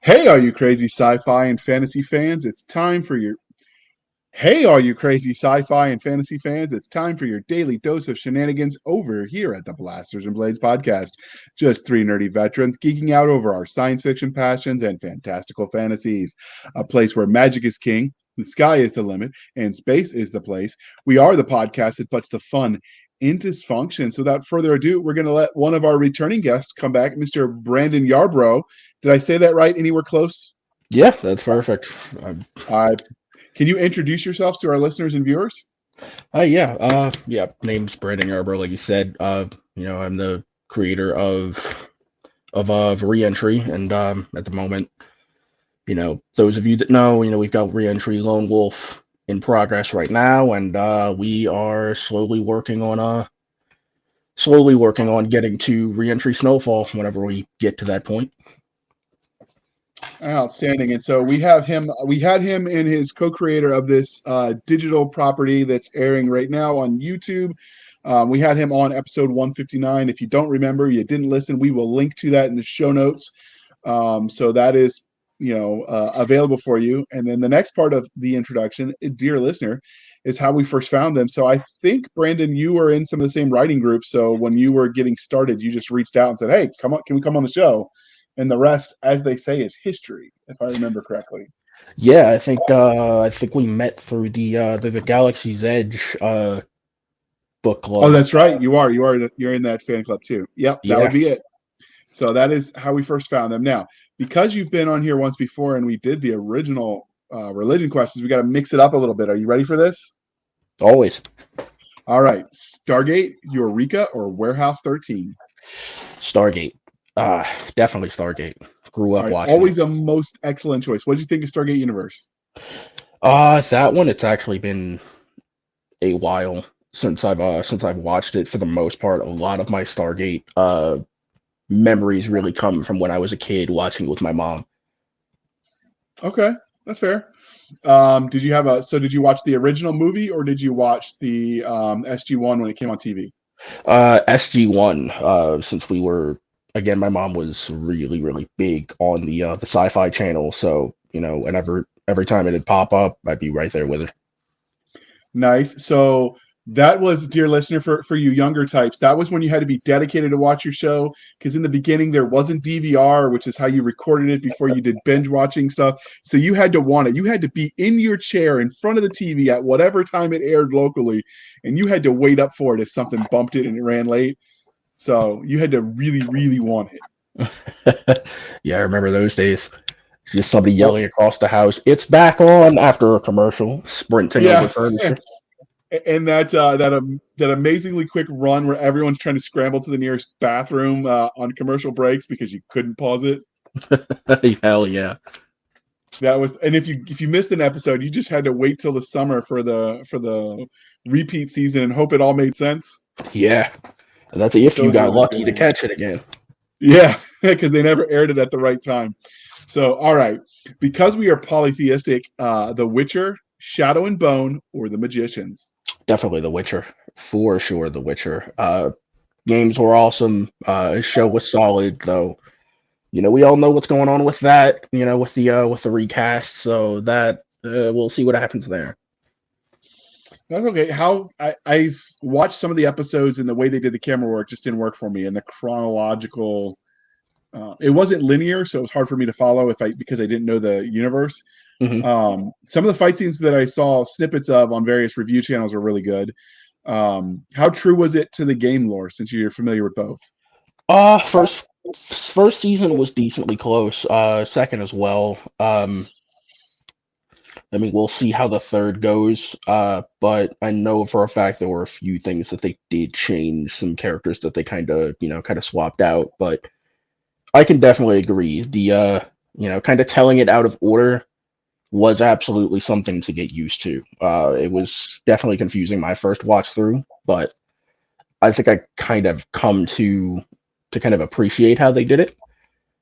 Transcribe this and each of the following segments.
Hey, all you crazy sci-fi and fantasy fans, it's time for your Hey, all you crazy sci-fi and fantasy fans, it's time for your daily dose of shenanigans over here at the Blasters and Blades podcast. Just three nerdy veterans geeking out over our science fiction passions and fantastical fantasies. A place where magic is king, the sky is the limit, and space is the place. We are the podcast that puts the fun in dysfunction. So without further ado, we're going to let one of our returning guests come back, Mr. Brandon Yarbrough. Did I say that right? Anywhere close? Yeah, that's perfect. Uh, can you introduce yourselves to our listeners and viewers? Yeah. Name's Brandon Garber, like you said. I'm the creator of Reentry, and at the moment, those of you that know, we've got Reentry Lone Wolf in progress right now, and we are slowly working on getting to Reentry Snowfall whenever we get to that point. Outstanding. And so we had him in his co-creator of this digital property that's airing right now on YouTube. We had him on episode 159. If you don't remember, you didn't listen, we will link to that in the show notes. So that is, available for you. And then the next part of the introduction, dear listener, is how we first found them. So I think, Brandon, you were in some of the same writing groups. So when you were getting started, you just reached out and said, "Hey, come on, can we come on the show?" And the rest, as they say, is history, if I remember correctly. Yeah, I think we met through the Galaxy's Edge book Oh, club. that's right. You're in that fan club too. Yep, that would Yeah, be it. So that is how we first found them. Now, because you've been on here once before and we did the original religion questions, we got to mix it up a little bit. Are you ready for this? always. All right. Stargate, Eureka, or Warehouse 13? Stargate. Definitely Stargate. Grew All up right. watching Always it. a most excellent choice. What did you think of Stargate Universe? That one, it's actually been a while since I've watched it for the most part. A lot of my Stargate memories really come from when I was a kid watching it with my mom. Okay, that's fair. Did you watch the original movie or did you watch the SG1 when it came on TV? SG1, since we were again, my mom was really, really big on the Sci-Fi Channel, so whenever every time it'd pop up, I'd be right there with her. Nice. So that was, dear listener, for you younger types, that was when you had to be dedicated to watch your show because in the beginning there wasn't DVR, which is how you recorded it before you did binge watching stuff. So you had to want it. You had to be in your chair in front of the TV at whatever time it aired locally, and you had to wait up for it if something bumped it and it ran late. So you had to really, really want it. Yeah, I remember those days. Just somebody Well, yelling across the house, "It's back on!" after a commercial, sprinting over yeah. furniture. And that amazingly quick run where everyone's trying to scramble to the nearest bathroom on commercial breaks because you couldn't pause it. Hell yeah. That was, and if you missed an episode, you just had to wait till the summer for the repeat season and hope it all made sense. Yeah. And that's if you Those were got the good lucky to days. catch it again. Yeah, because they never aired it at the right time. So, all right, because we are polytheistic, The Witcher, Shadow and Bone, or The Magicians. Definitely The Witcher. For sure, The Witcher. Games were awesome. Show was solid, though. We all know what's going on with that, with the recast, so that we'll see what happens there. That's okay. I've watched some of the episodes and the way they did the camera work just didn't work for me. And the chronological, it wasn't linear, so it was hard for me to follow if I because I didn't know the universe. hmm Some of the fight scenes that I saw snippets of on various review channels were really good. How true was it to the game lore since you're familiar with both? First season was decently close. Second as well. I mean, we'll see how the third goes. But I know for a fact there were a few things that they did change, some characters that they kind of swapped out. But I can definitely agree. Kind of telling it out of order was absolutely something to get used to. It was definitely confusing my first watch through, but I think I kind of come to kind of appreciate how they did it.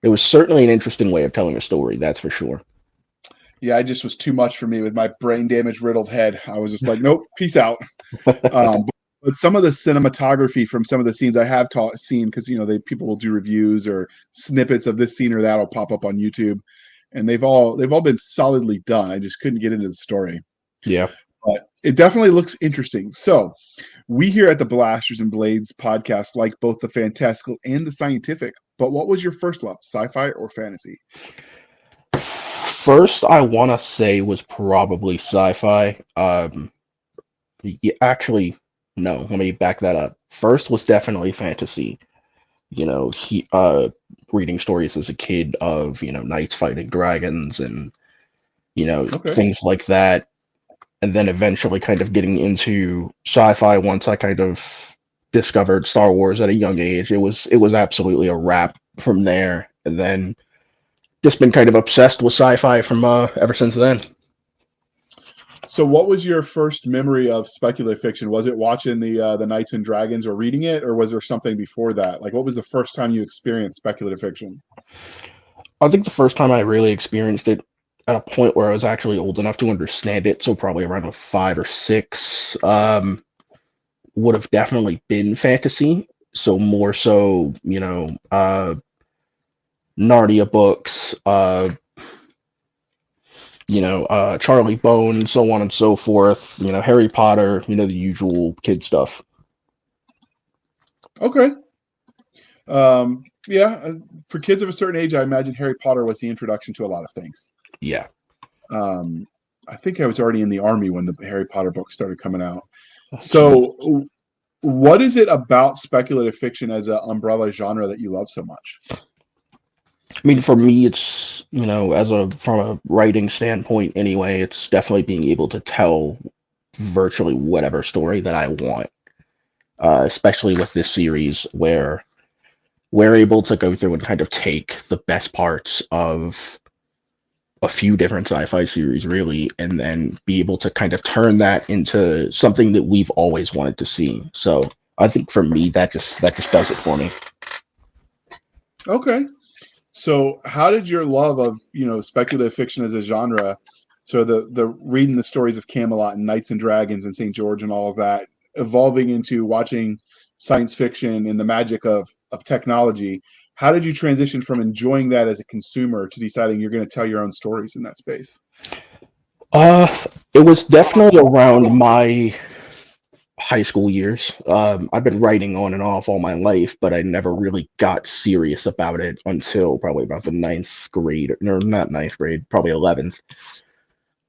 It was certainly an interesting way of telling a story, that's for sure. Yeah, I just was too much for me with my brain damage riddled head. I was just like, nope, peace out. But some of the cinematography from some of the scenes I have seen, because people will do reviews or snippets of this scene or that will pop up on YouTube, and they've all been solidly done. I just couldn't get into the story, Yeah. but it definitely looks interesting. So we here at the Blasters and Blades podcast like both the fantastical and the scientific. But what was your first love, sci-fi or fantasy? First, I want to say was probably sci-fi. Actually, no, let me back that up. First was definitely fantasy. He reading stories as a kid of, knights fighting dragons and, Okay. things like that. And then eventually kind of getting into sci-fi once I kind of discovered Star Wars at a young age. It was absolutely a wrap from there. And then just been kind of obsessed with sci-fi from ever since then. So what was your first memory of speculative fiction? Was it watching the Knights and Dragons or reading it, or was there something before that? Like, what was the first time you experienced speculative fiction? I think the first time I really experienced it at a point where I was actually old enough to understand it, so probably around a 5 or 6, would have definitely been fantasy. So more so, Narnia books, Charlie Bone, so on and so forth, Harry Potter, the usual kid stuff. Okay. Yeah, for kids of a certain age, I imagine Harry Potter was the introduction to a lot of things. Yeah. Um, I think I was already in the army when the Harry Potter books started coming out. Jeez. So, what is it about speculative fiction as an umbrella genre that you love so much? I mean, for me, it's, from a writing standpoint anyway, it's definitely being able to tell virtually whatever story that I want, especially with this series where we're able to go through and kind of take the best parts of a few different sci-fi series, really, and then be able to kind of turn that into something that we've always wanted to see. So I think for me, that just does it for me. Okay. So, how did your love of speculative fiction as a genre, so the reading the stories of Camelot and Knights and Dragons and St. George and all of that, evolving into watching science fiction and the magic of technology? How did you transition from enjoying that as a consumer to deciding you're going to tell your own stories in that space? Uh, it was definitely around my high school years. I've been writing on and off all my life, but I never really got serious about it until probably about the ninth grade, or not ninth grade, probably 11th.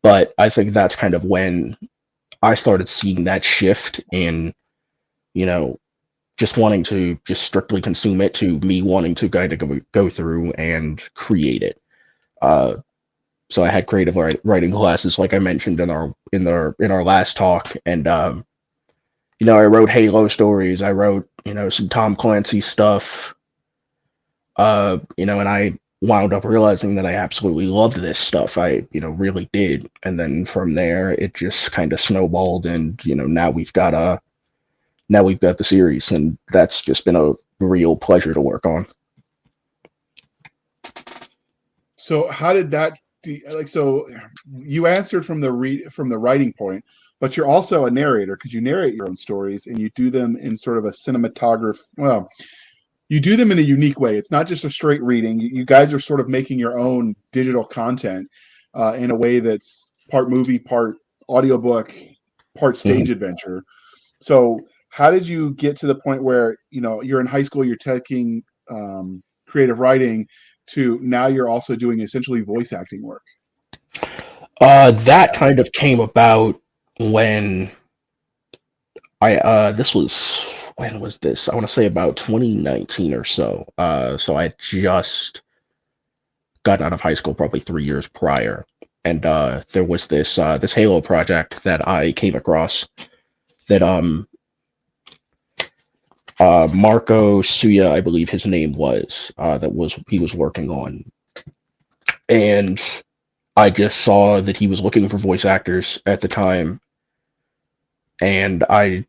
But I think that's kind of when I started seeing that shift in, you know, just wanting to just strictly consume it to me wanting to kind of go through and create it. Uh, so I had creative writing classes, like I mentioned in our last talk, and I wrote Halo stories. I wrote some Tom Clancy stuff. And I wound up realizing that I absolutely loved this stuff. I really did, and then from there it just kind of snowballed, and now we've got the series, and that's just been a real pleasure to work on. So, how did that like? So, you answered from the writing point, but you're also a narrator because you narrate your own stories and you do them in sort of a cinematograph. Well, you do them in a unique way. It's not just a straight reading. You guys are sort of making your own digital content in a way that's part movie, part audiobook, part stage Mhm. adventure. So, how did you get to the point where you're in high school, you're taking creative writing, to now you're also doing essentially voice acting work? That kind of came about when this was when was this? I want to say about 2019 or so. So I had just gotten out of high school probably 3 years prior, and there was this Halo project that I came across that Marco Suya, I believe his name was, that was he was working on, and I just saw that he was looking for voice actors at the time, and I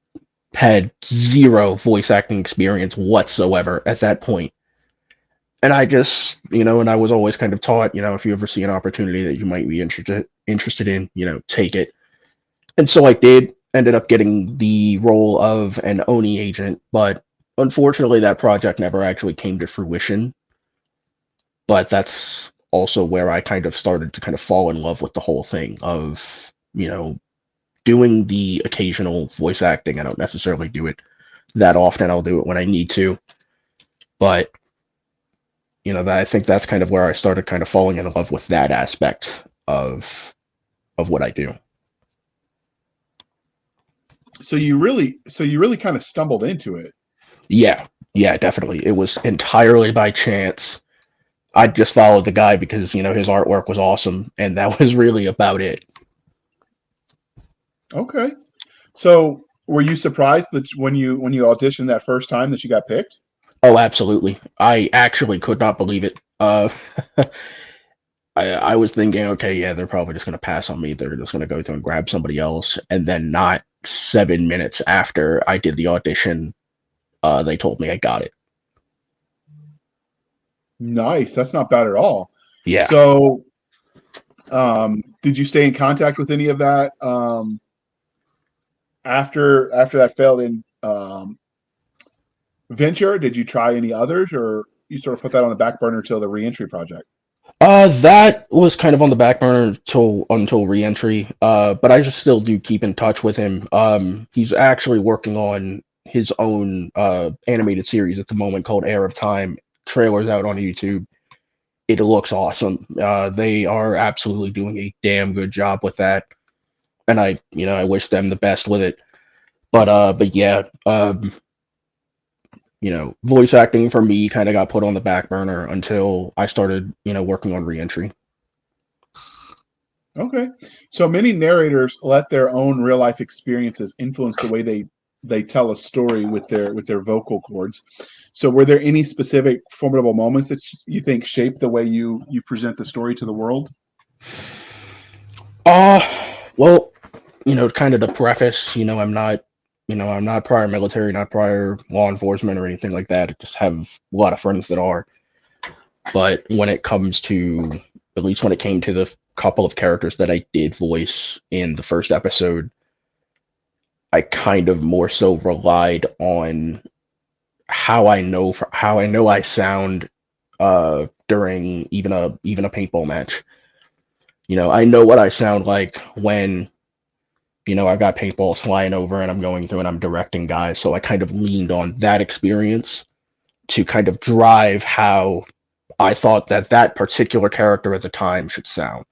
had zero voice acting experience whatsoever at that point. And I just, and I was always kind of taught, if you ever see an opportunity that you might be interested in, take it. And so I did. ended up getting the role of an Oni agent, but unfortunately that project never actually came to fruition. But that's also where I kind of started to kind of fall in love with the whole thing of, doing the occasional voice acting. I don't necessarily do it that often. I'll do it when I need to. But, I think that's kind of where I started kind of falling in love with that aspect of what I do. So you really kind of stumbled into it. Yeah, yeah, definitely. It was entirely by chance. I just followed the guy because, his artwork was awesome, and that was really about it. Okay. So were you surprised that when you auditioned that first time that you got picked? Oh, absolutely. I actually could not believe it. I was thinking, okay, yeah, they're probably just going to pass on me. They're just going to go through and grab somebody else. And then, not 7 minutes after I did the audition, they told me I got it. Nice. That's not bad at all. Yeah. So, did you stay in contact with any of that after that failed in venture? Did you try any others, or you sort of put that on the back burner till the reentry project? That was kind of on the back burner until reentry. But I just still do keep in touch with him. He's actually working on his own animated series at the moment called Air of Time. Trailer's out on YouTube. It looks awesome. They are absolutely doing a damn good job with that, and I wish them the best with it. But yeah, voice acting for me kind of got put on the back burner until I started, working on reentry. Okay. So many narrators let their own real life experiences influence the way they tell a story with their vocal cords. So were there any specific formidable moments that you think shape the way you present the story to the world? Uh, well, kind of the preface, I'm not prior military, not prior law enforcement or anything like that. I just have a lot of friends that are. But when it comes to, at least when it came to the couple of characters that I did voice in the first episode, I kind of more so relied on how I know I sound during even a paintball match. I know what I sound like when I've got paintballs flying over and I'm going through and I'm directing guys. So I kind of leaned on that experience to kind of drive how I thought that particular character at the time should sound.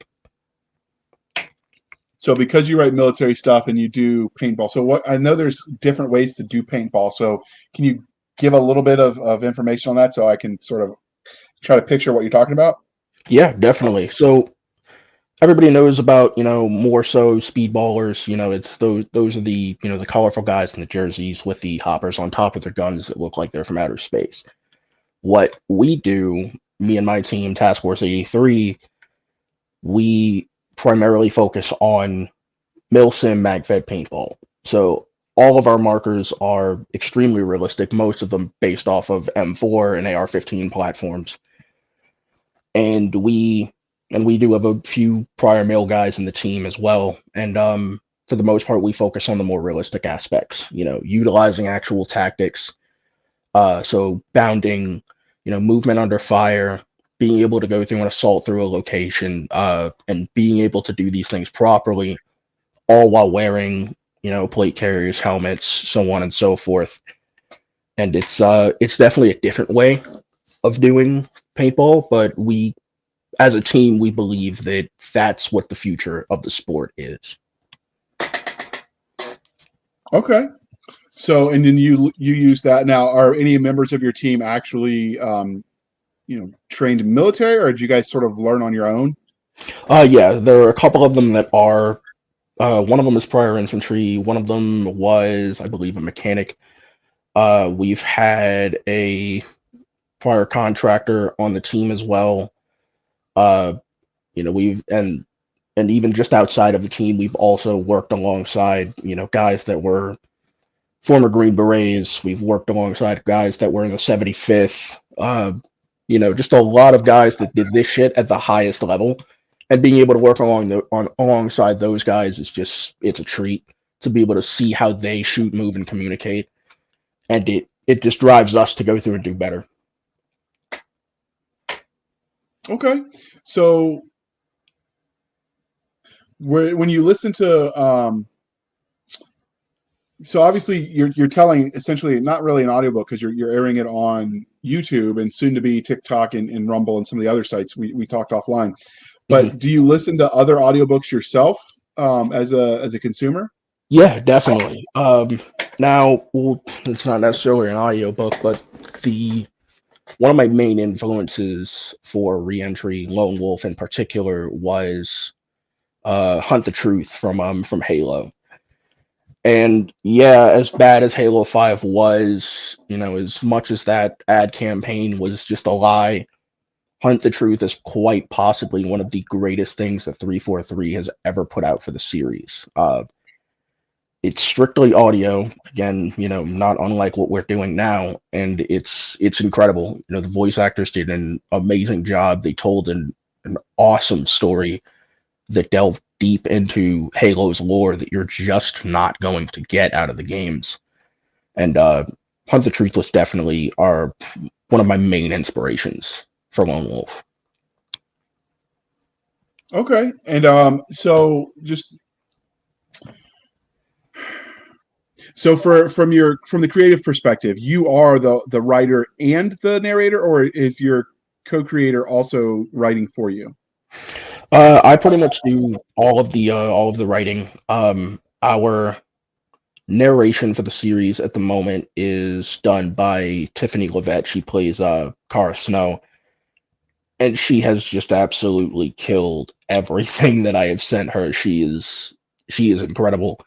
So because you write military stuff and you do paintball, so what I know there's different ways to do paintball. So can you give a little bit of information on that so I can sort of try to picture what you're talking about? Yeah, definitely. So everybody knows about, more so speedballers. It's those are the colorful guys in the jerseys with the hoppers on top of their guns that look like they're from outer space. What we do, me and my team, Task Force 83, we primarily focus on Milsim MagFed paintball. So all of our markers are extremely realistic, most of them based off of M4 and AR-15 platforms. And we do have a few prior male guys in the team as well. And for the most part, we focus on the more realistic aspects, utilizing actual tactics. So bounding, movement under fire, being able to go through an assault through a location, and being able to do these things properly, all while wearing, plate carriers, helmets, so on and so forth. And it's definitely a different way of doing paintball, but we as a team we believe that that's what the future of the sport is. Okay. So and then you use that now. Are any members of your team actually trained in military, or did you guys sort of learn on your own? Yeah, there are a couple of them that are. One of them is prior infantry. One of them was, I believe, a mechanic. We've had a prior contractor on the team as well. Uh, we've and even just outside of the team, we've also worked alongside, guys that were former Green Berets. We've worked alongside guys that were in the 75th. Just a lot of guys that did this shit at the highest level, and being able to work alongside those guys is just it's a treat. to be able to see how they shoot, move, and communicate, and it just drives us to go through and do better. Okay. So when you listen to so obviously you're telling essentially not really an audiobook because you're airing it on YouTube and soon to be TikTok and Rumble and some of the other sites we talked offline. Hmm. But do you listen to other audiobooks yourself as a consumer? Yeah, definitely. Now, well, it's not necessarily an audiobook, but the one of my main influences for Reentry, Lone Wolf in particular, was Hunt the Truth from Halo. And yeah, as bad as Halo 5 was, as much as that ad campaign was just a lie, Hunt the Truth is quite possibly one of the greatest things that 343 has ever put out for the series. It's strictly audio, again, not unlike what we're doing now, and it's incredible. The voice actors did an amazing job. They told an awesome story that delved deep into Halo's lore that you're just not going to get out of the games. And Hunt the Truth was definitely one of my main inspirations for Lone Wolf. Okay. And so from the creative perspective, you are the writer and the narrator, or is your co-creator also writing for you? I pretty much do all of the writing. Our narration for the series at the moment is done by Tiffany Levette. She plays Cara Snow, and she has just absolutely killed everything that I have sent her. She is incredible,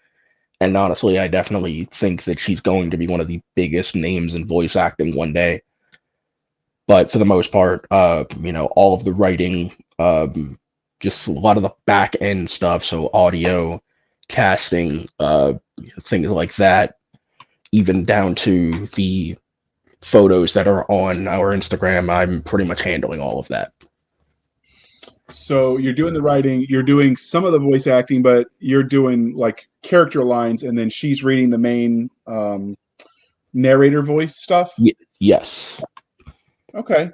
and honestly, I definitely think that she's going to be one of the biggest names in voice acting one day. But for the most part, all of the writing, just a lot of the back end stuff, so audio, casting, things like that, even down to the photos that are on our Instagram, I'm pretty much handling all of that. So you're doing the writing, you're doing some of the voice acting, but you're doing like character lines, and then she's reading the main narrator voice stuff. Yes. Okay.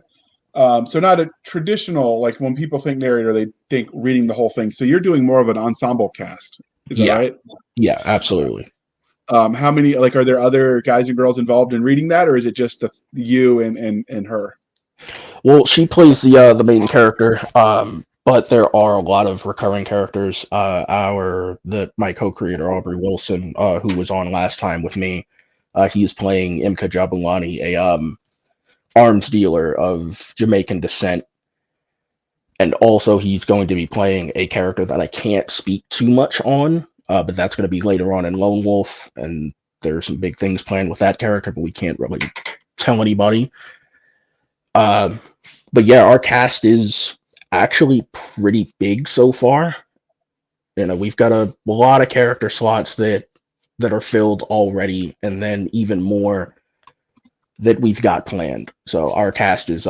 So not a traditional, like when people think narrator, they think reading the whole thing. So you're doing more of an ensemble cast. Is that Yeah. right? Yeah, absolutely. How many, like, are there other guys and girls involved in reading that, or is it just you and her? Well, she plays the main character, but there are a lot of recurring characters. My co-creator Aubrey Wilson, who was on last time with me, he's playing Imka Jabulani, a arms dealer of Jamaican descent, and also he's going to be playing a character that I can't speak too much on, but that's going to be later on in Lone Wolf, and there's some big things planned with that character, but we can't really tell anybody. Uh, but yeah, our cast is actually pretty big so far. We've got a lot of character slots that are filled already, and then even more that we've got planned. So our cast is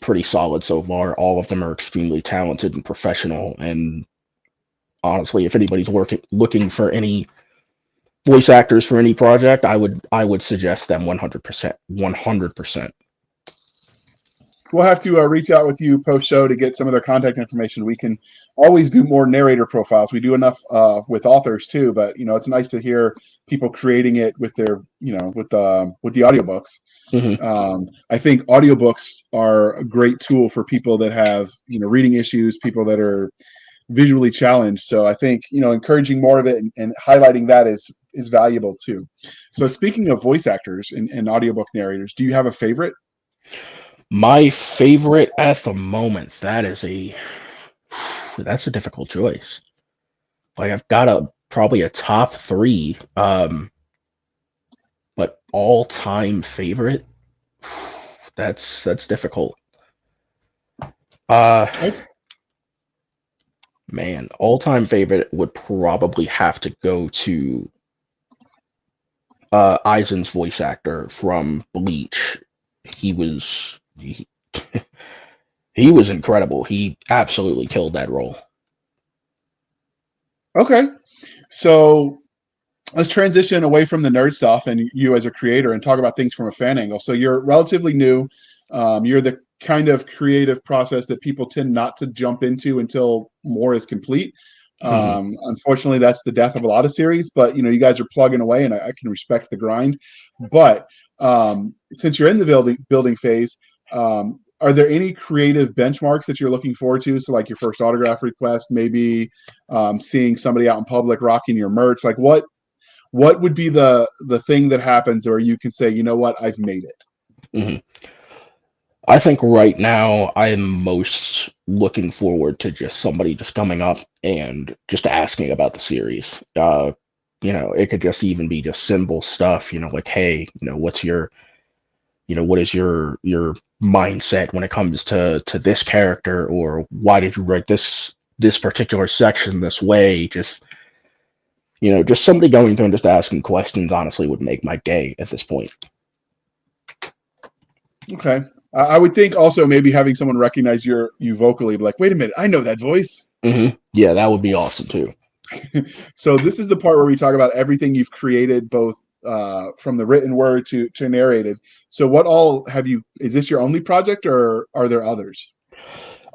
pretty solid so far. All of them are extremely talented and professional. And honestly, if anybody's looking for any voice actors for any project, I would suggest them 100%. 100%. We'll have to reach out with you post show to get some of their contact information. We can always do more narrator profiles. We do enough with authors too, but it's nice to hear people creating it with their with the audiobooks. Hmm. I think audiobooks are a great tool for people that have reading issues, people that are visually challenged. So I think encouraging more of it and highlighting that is valuable too. So speaking of voice actors and audiobook narrators, do you have a favorite? My favorite at the moment, that's a difficult choice. Like I've got probably a top three, but all time favorite, that's difficult. Uh, Man, all time favorite would probably have to go to Aizen's voice actor from Bleach. He was he, he was incredible. He absolutely killed that role. Okay. So let's transition away from the nerd stuff and you as a creator and talk about things from a fan angle. So you're relatively new. You're the kind of creative process that people tend not to jump into until more is complete. Mhm. Unfortunately, that's the death of a lot of series, but you guys are plugging away and I can respect the grind. But since you're in the building phase, are there any creative benchmarks that you're looking forward to? So like your first autograph request, maybe seeing somebody out in public rocking your merch, like what would be the thing that happens where you can say, you know what, I've made it? Mhm. I think right now I'm most looking forward to just somebody just coming up and just asking about the series. It could just even be just simple stuff, like, hey, what is your mindset when it comes to this character, or why did you write this particular section this way? Just somebody going through and just asking questions honestly would make my day at this point. Okay. I would think also maybe having someone recognize you vocally, be like, wait a minute, I know that voice. Yeah, that would be awesome too. So this is the part where we talk about everything you've created, both from the written word to narrated. So what all have you? Is this your only project, or are there others?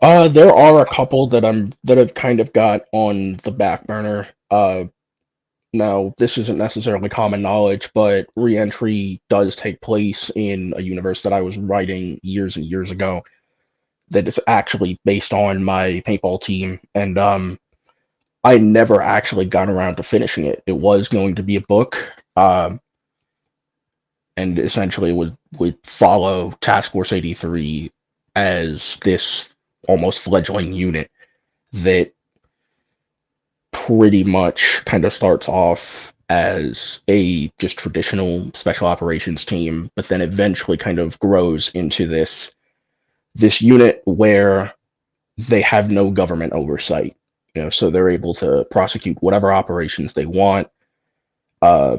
There are a couple that I've kind of got on the back burner. Now this isn't necessarily common knowledge, but Reentry does take place in a universe that I was writing years and years ago. That is actually based on my paintball team, and I never actually got around to finishing it. It was going to be a book, and essentially would follow Task Force 83 as this almost fledgling unit that pretty much kind of starts off as a just traditional special operations team, but then eventually kind of grows into this unit where they have no government oversight. So they're able to prosecute whatever operations they want. Uh,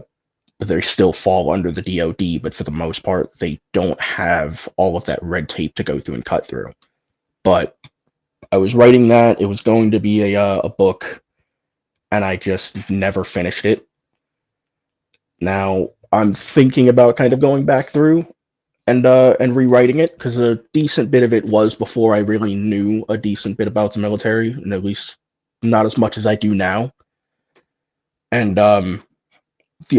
but they still fall under the DoD, but for the most part, they don't have all of that red tape to go through and cut through. But I was writing that; it was going to be a book, and I just never finished it. Now I'm thinking about kind of going back through and rewriting it, because a decent bit of it was before I really knew a decent bit about the military, and at least not as much as I do now. And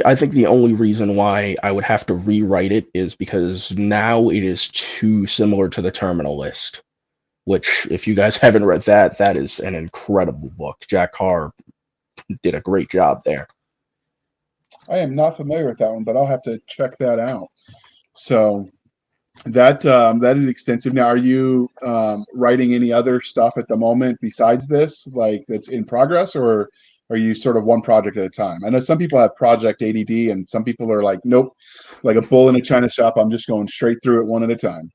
I think the only reason why I would have to rewrite it is because now it is too similar to the Terminal List, which, if you guys haven't read that, that is an incredible book. Jack Carr did a great job there. I am not familiar with that one, but I'll have to check that out. So that is extensive. Now, are you writing any other stuff at the moment besides this, like that's in progress, or are you sort of one project at a time? I know some people have project ADD, and some people are like, nope, like a bull in a china shop. I'm just going straight through it one at a time.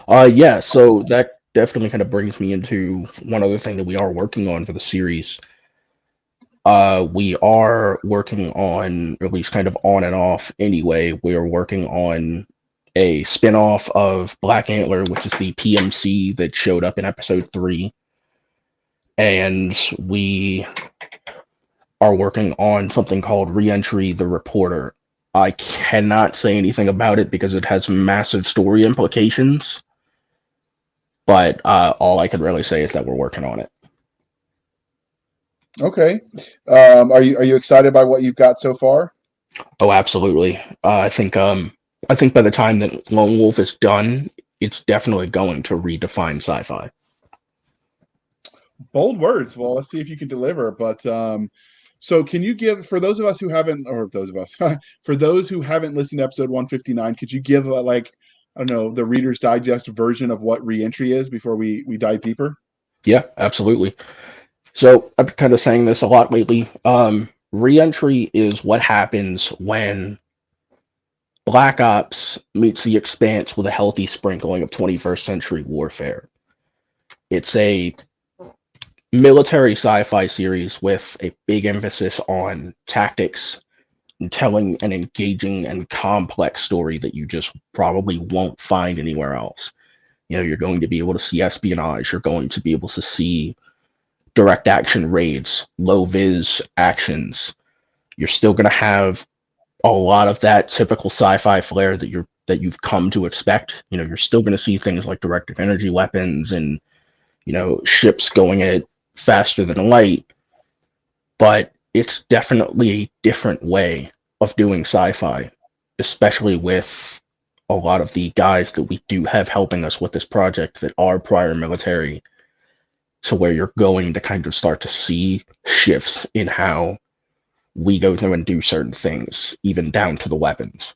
Yeah, so that definitely kind of brings me into one other thing that we are working on for the series. We are working on, or at least kind of on and off anyway, we are working on a spin-off of Black Antler, which is the PMC that showed up in episode 3. And we are working on something called Reentry the Reporter. I cannot say anything about it because it has massive story implications, but all I can really say is that we're working on it. Okay. Are you excited by what you've got so far? Oh, absolutely. I think by the time that Lone Wolf is done, it's definitely going to redefine sci-fi. Bold words. Well, let's see if you can deliver. But so can you give, for those of us who haven't, or those of us, for those who haven't listened to episode 159, could you give like, I don't know, the Reader's Digest version of what reentry is before we dive deeper? Yeah, absolutely. So I've been kind of saying this a lot lately. Reentry is what happens when Black Ops meets the Expanse with a healthy sprinkling of 21st century warfare. It's a military sci-fi series with a big emphasis on tactics and telling an engaging and complex story that you just probably won't find anywhere else. You're going to be able to see espionage, you're going to be able to see direct action raids, low vis actions. You're still going to have a lot of that typical sci-fi flair that you've come to expect. You're still going to see things like directed energy weapons and ships going at faster than light, but it's definitely a different way of doing sci-fi, especially with a lot of the guys that we do have helping us with this project that are prior military, to where you're going to kind of start to see shifts in how we go through and do certain things, even down to the weapons.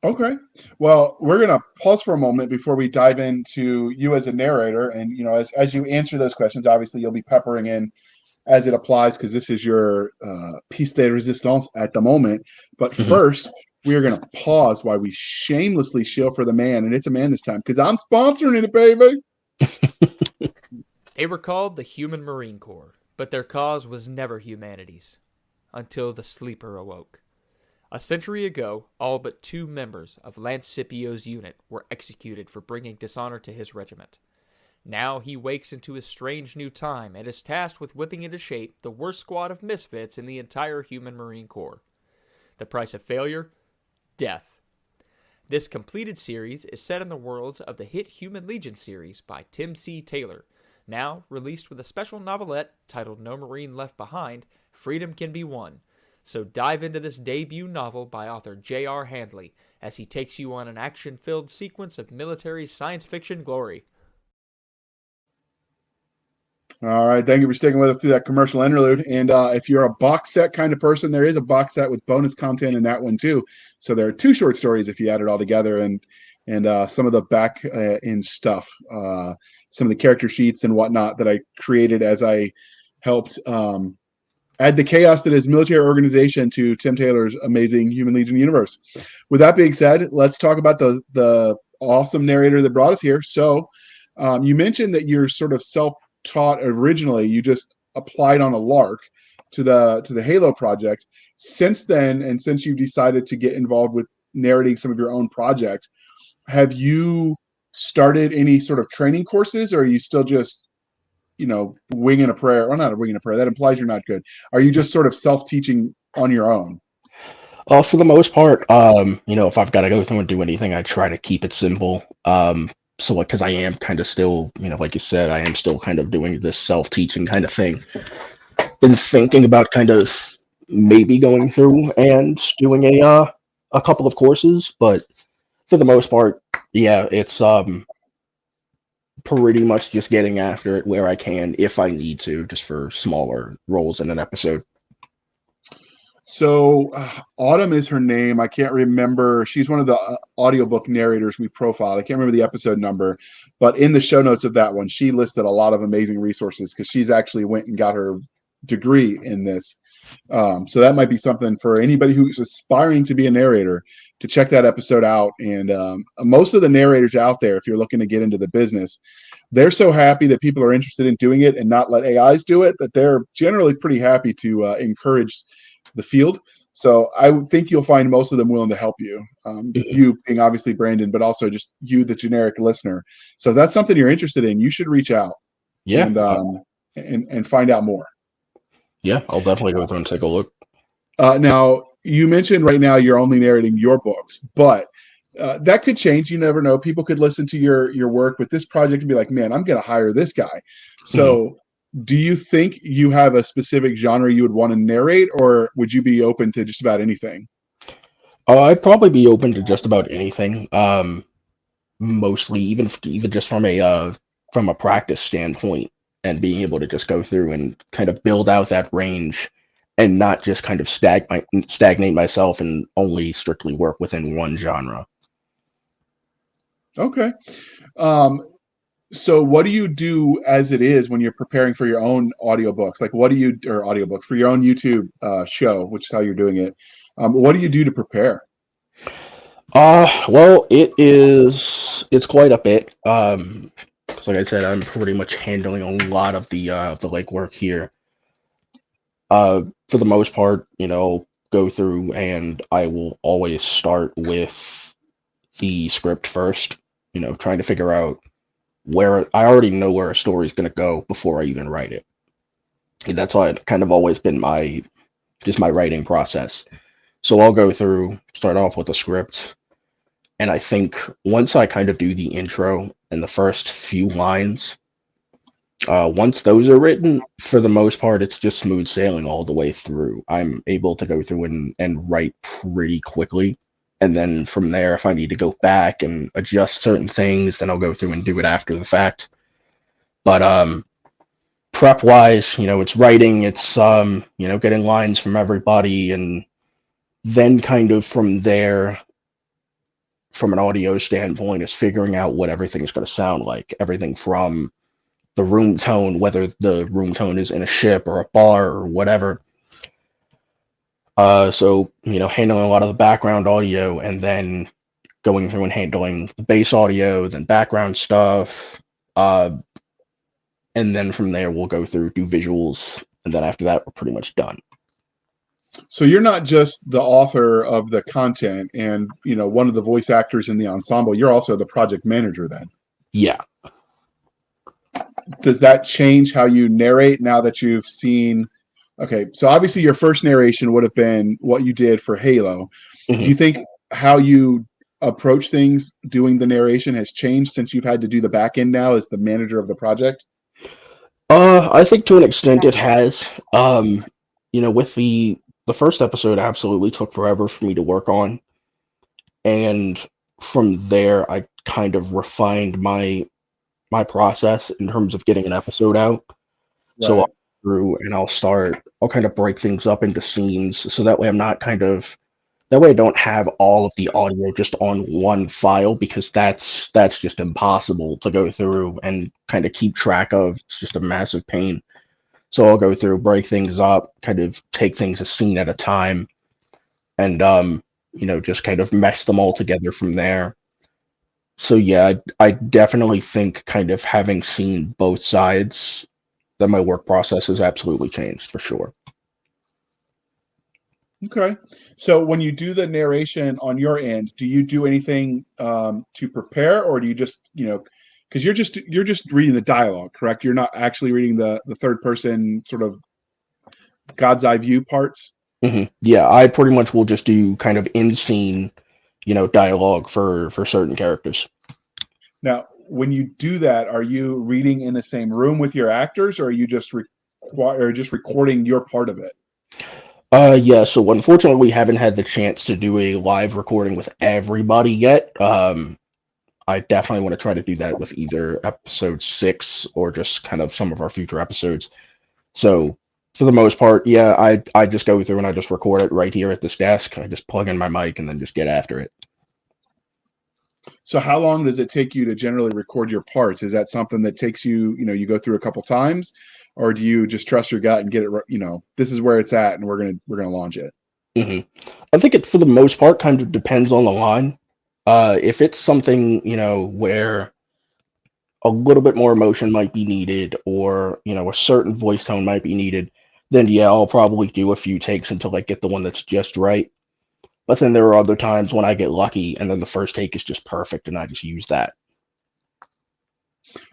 Okay. Well, we're going to pause for a moment before we dive into you as a narrator. And, as you answer those questions, obviously you'll be peppering in as it applies because this is your piece de resistance at the moment. But Mhm. first, we are going to pause while we shamelessly shill for the man. And it's a man this time because I'm sponsoring it, baby. They were called the Human Marine Corps, but their cause was never humanity's, until the sleeper awoke. A century ago, all but 2 members of Lance Scipio's unit were executed for bringing dishonor to his regiment. Now he wakes into his strange new time and is tasked with whipping into shape the worst squad of misfits in the entire Human Marine Corps. The price of failure? Death. This completed series is set in the worlds of the hit Human Legion series by Tim C. Taylor, now released with a special novelette titled No Marine Left Behind, Freedom Can Be Won. So dive into this debut novel by author J.R. Handley as he takes you on an action-filled sequence of military science fiction glory. All right. Thank you for sticking with us through that commercial interlude. And if you're a box set kind of person, there is a box set with bonus content in that one too. So there are 2 short stories if you add it all together, and some of the back end stuff, some of the character sheets and whatnot that I created as I helped add the chaos that is military organization to Tim Taylor's amazing Human Legion universe. With that being said, let's talk about the awesome narrator that brought us here. So you mentioned that you're sort of self-taught originally. You just applied on a lark to the Halo project. Since then, and since you've decided to get involved with narrating some of your own project, have you started any sort of training courses, or are you still just winging a prayer? Or not a winging a prayer, that implies you're not good. Are you just sort of self-teaching on your own? For the most part, if I've got to go through and do anything, I try to keep it simple. So like, because I am kind of still, like you said, I am still kind of doing this self-teaching kind of thing. Been thinking about kind of maybe going through and doing a couple of courses, but for the most part, yeah, it's pretty much just getting after it where I can if I need to, just for smaller roles in an episode. So Autumn is her name. I can't remember. She's one of the audiobook narrators we profiled. I can't remember the episode number, but in the show notes of that one, she listed a lot of amazing resources because she's actually went and got her degree in this. So that might be something for anybody who's aspiring to be a narrator to check that episode out. And most of the narrators out there, if you're looking to get into the business, they're so happy that people are interested in doing it and not let AIs do it, that they're generally pretty happy to encourage the field. So I would think you'll find most of them willing to help you. Mhm. You being obviously Brandon, but also just you, the generic listener. So if that's something you're interested in, you should reach out Yeah, and find out more. yeah, I'll definitely go through and take a look. Now, you mentioned right now you're only narrating your books, but that could change. You never know. People could listen to your work with this project and be like, "Man, I'm going to hire this guy." Mhm. So, do you think you have a specific genre you would want to narrate, or would you be open to just about anything? I'd probably be open to just about anything. Mostly even just from a practice standpoint, and being able to just go through and kind of build out that range and not just kind of stagnate myself and only strictly work within one genre. Okay. Um, so what do you do as it is when you're preparing for your own audiobooks? Like what do you or audiobook for your own YouTube show, which is how you're doing it? What do you do to prepare? Well, it's quite a bit. 'Cause like I said, I'm pretty much handling a lot of the legwork here. For the most part, go through and I will always start with the script first, trying to figure out where I already know where a story's going to go before I even write it. That's why it kind of always been my writing process. So I'll go through, start off with a script, and I think once I kind of do the intro and the first few lines, once those are written, for the most part, it's just smooth sailing all the way through. I'm able to go through and write pretty quickly. And then from there, if I need to go back and adjust certain things, then I'll go through and do it after the fact. But prep wise, it's writing, it's getting lines from everybody, and then kind of from there, from an audio standpoint, is figuring out what everything's going to sound like. Everything from the room tone, whether the room tone is in a ship or a bar or whatever. So, handling a lot of the background audio and then going through and handling the bass audio, then background stuff. And then from there, we'll go through, do visuals. And then after that, we're pretty much done. So you're not just the author of the content and, one of the voice actors in the ensemble. You're also the project manager then. Yeah. Does that change how you narrate now that you've seen? Okay, so obviously your first narration would have been what you did for Halo. Mm-hmm. Do you think how you approach things doing the narration has changed since you've had to do the back end now as the manager of the project? I think to an extent it has. With the first episode absolutely took forever for me to work on. And from there I kind of refined my process in terms of getting an episode out. Right. So I'll go through and I'll kind of break things up into scenes so that way I don't have all of the audio just on one file, because that's just impossible to go through and kind of keep track of. It's just a massive pain. So I'll go through, break things up, kind of take things a scene at a time, and just kind of mesh them all together from there. So yeah, I definitely think, kind of having seen both sides, that my work process has absolutely changed for sure. Okay. So when you do the narration on your end, do you do anything to prepare, or do you just, because you're just reading the dialogue, correct? You're not actually reading the third person sort of God's eye view parts? Mm-hmm. Yeah, I pretty much will just do kind of in scene, dialogue for certain characters. Now, when you do that, are you reading in the same room with your actors, or are you just recording your part of it? Yeah, so unfortunately we haven't had the chance to do a live recording with everybody yet. I definitely want to try to do that with either episode 6 or just kind of some of our future episodes. So for the most part, yeah, I just go through and I just record it right here at this desk. I just plug in my mic and then just get after it. So how long does it take you to generally record your parts? Is that something that takes you, you go through a couple times, or do you just trust your gut and get it, this is where it's at and we're going to launch it? Mm-hmm. I think it, for the most part, kind of depends on the line. If it's something, where a little bit more emotion might be needed, or, a certain voice tone might be needed, then yeah, I'll probably do a few takes until I get the one that's just right. But then there are other times when I get lucky and then the first take is just perfect and I just use that.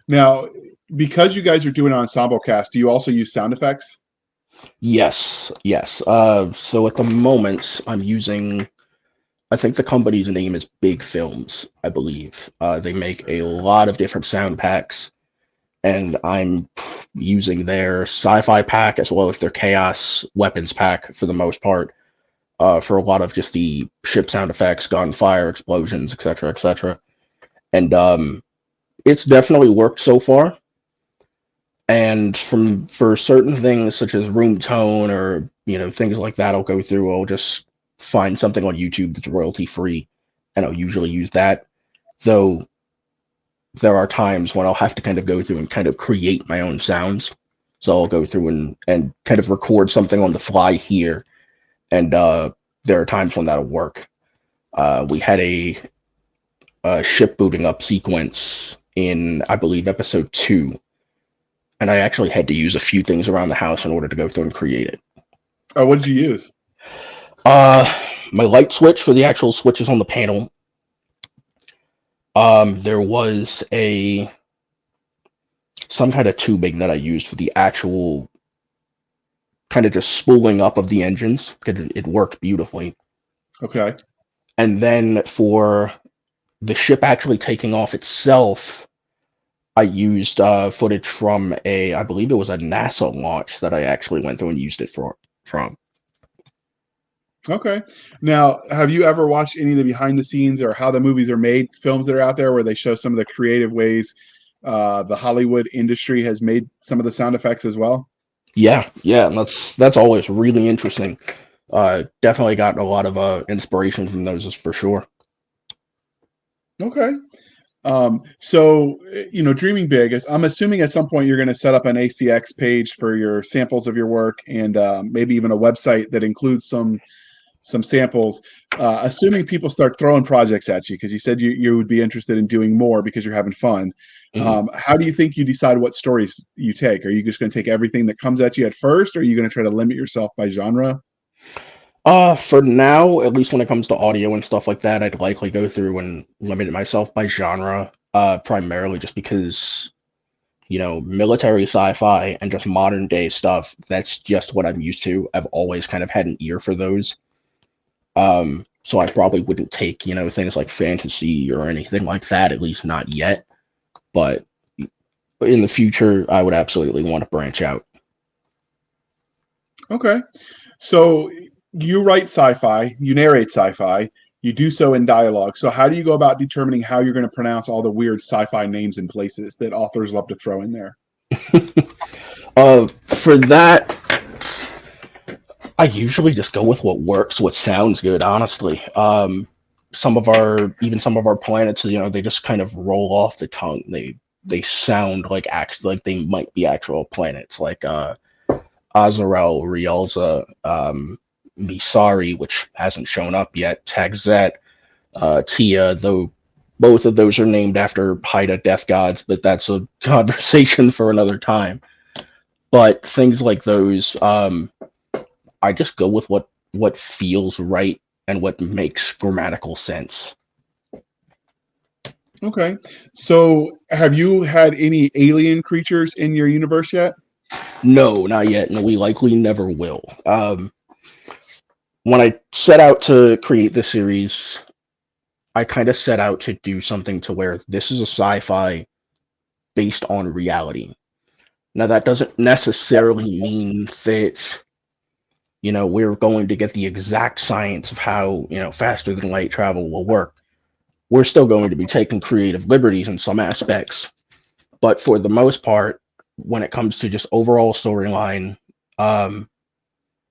Now, because you guys are doing ensemble cast, do you also use sound effects? Yes. So at the moment I'm using, I think the company's name is Big Films, I believe. They make a lot of different sound packs, and I'm using their sci-fi pack as well as their chaos weapons pack for the most part, for a lot of just the ship sound effects, gunfire, explosions, etc., etc. And it's definitely worked so far. And for certain things such as room tone or things like that, I'll go through. I'll just find something on YouTube that's royalty free, and I'll usually use that. Though there are times when I'll have to kind of go through and kind of create my own sounds. So I'll go through and kind of record something on the fly here, and there are times when that'll work. We had a ship booting up sequence in, I believe, episode 2, and I actually had to use a few things around the house in order to go through and create it. Oh, what did you use? My light switch for the actual switches on the panel. There was some kind of tubing that I used for the actual kind of just spooling up of the engines because it worked beautifully. Okay. And then for the ship actually taking off itself, I used footage from I believe it was a NASA launch that I actually went through and used it from. Okay. Now, have you ever watched any of the behind the scenes or how the movies are made, films that are out there where they show some of the creative ways the Hollywood industry has made some of the sound effects as well? Yeah, and that's always really interesting. Definitely got a lot of inspiration from those for sure. Okay. So, dreaming big is, I'm assuming at some point you're going to set up an ACX page for your samples of your work and maybe even a website that includes some samples, assuming people start throwing projects at you, because you said you would be interested in doing more because you're having fun. Mhm. How do you think you decide what stories you take? Are you just going to take everything that comes at you at first, or are you going to try to limit yourself by genre? For now, at least when it comes to audio and stuff like that, I'd likely go through and limit myself by genre, primarily just because, military sci-fi and just modern day stuff, that's just what I'm used to. I've always kind of had an ear for those. So I probably wouldn't take, things like fantasy or anything like that, at least not yet. But in the future, I would absolutely want to branch out. Okay. So you write sci-fi, you narrate sci-fi, you do so in dialogue. So how do you go about determining how you're going to pronounce all the weird sci-fi names and places that authors love to throw in there? For that, I usually just go with what works, what sounds good, honestly. Some of our planets, they just kind of roll off the tongue. They sound like they might be actual planets, like Azarel, Rialza, Misari, which hasn't shown up yet, Tagzet, Tia, though both of those are named after Haida death gods, but that's a conversation for another time. But things like those, I just go with what feels right and what makes grammatical sense. Okay. So have you had any alien creatures in your universe yet? No, not yet, and we likely never will. When I set out to create this series, I kind of set out to do something to where this is a sci-fi based on reality. Now, that doesn't necessarily mean that, we're going to get the exact science of how, faster than light travel will work. We're still going to be taking creative liberties in some aspects. But for the most part, when it comes to just overall storyline, um,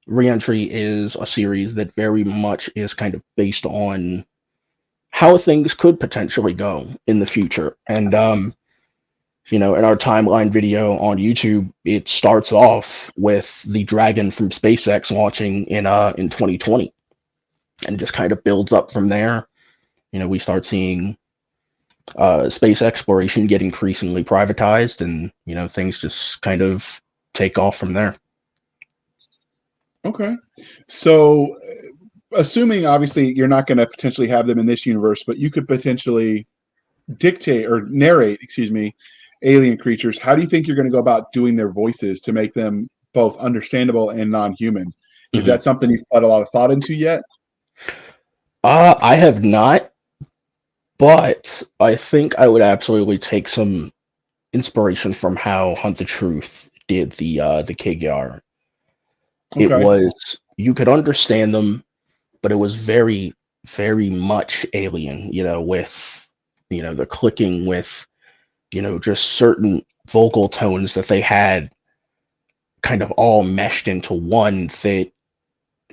Reentry is a series that very much is kind of based on how things could potentially go in the future. And in our timeline video on YouTube, it starts off with the Dragon from SpaceX launching in 2020, and just kind of builds up from there. We start seeing space exploration get increasingly privatized, and things just kind of take off from there. Okay. So assuming obviously you're not going to potentially have them in this universe, but you could potentially dictate or narrate, excuse me, alien creatures. How do you think you're going to go about doing their voices to make them both understandable and non-human? Is Mhm. that something you've put a lot of thought into yet? I have not, but I think I would absolutely take some inspiration from how Hunt the Truth did the Kegyar. It Okay. was you could understand them, but it was very, very much alien, with the clicking, with just certain vocal tones that they had kind of all meshed into one, that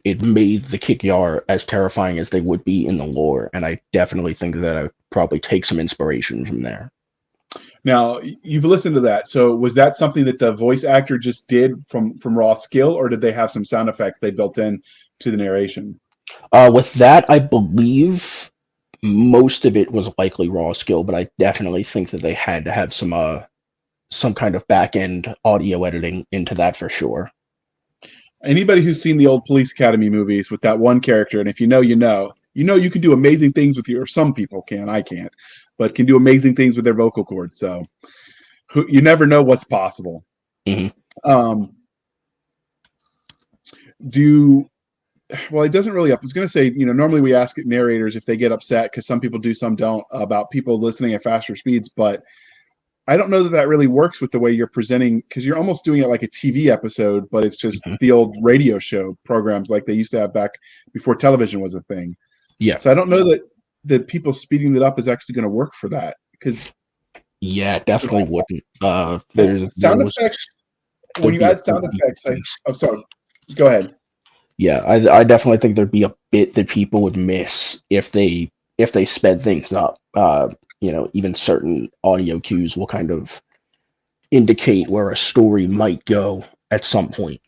it made the Kikyar as terrifying as they would be in the lore. And I definitely think that I would probably take some inspiration from there. Now you've listened to that. So was that something that the voice actor just did from raw skill, or did they have some sound effects they built in to the narration? With that, I believe most of it was likely raw skill, but I definitely think that they had to have some kind of back end audio editing into that for sure. Anybody who's seen the old Police Academy movies with that one character, and if you can do amazing things with your. Or some people can, I can't, but can do amazing things with their vocal cords. So you never know what's possible. Hmm. Um, do well, it doesn't really. I was going to say, normally we ask narrators if they get upset because some people do, some don't, about people listening at faster speeds. But I don't know that that really works with the way you're presenting, because you're almost doing it like a TV episode, but it's just Mhm. the old radio show programs like they used to have back before television was a thing. Yeah. So I don't know that people speeding that up is actually going to work for that, because Yeah, it definitely wouldn't. There sound was effects. When there'd you be a add sound effects, I'm sorry. Go ahead. Yeah, I definitely think there'd be a bit that people would miss if they sped things up. Even certain audio cues will kind of indicate where a story might go at some point.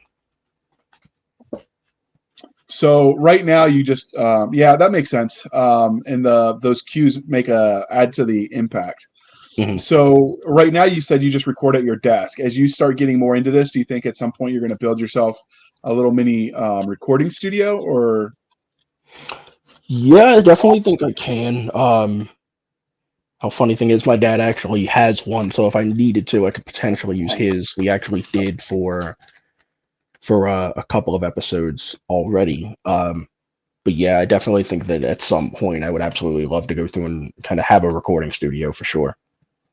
So right now you just yeah, that makes sense. And those cues make a add to the impact. Mhm. So right now you said you just record at your desk. As you start getting more into this, do you think at some point you're going to build yourself a little mini recording studio? Or Yeah, I definitely think I can. How funny thing is, my dad actually has one, so if I needed to, I could potentially use his. We actually did for a couple of episodes already. But yeah, I definitely think that at some point I would absolutely love to go through and kind of have a recording studio for sure.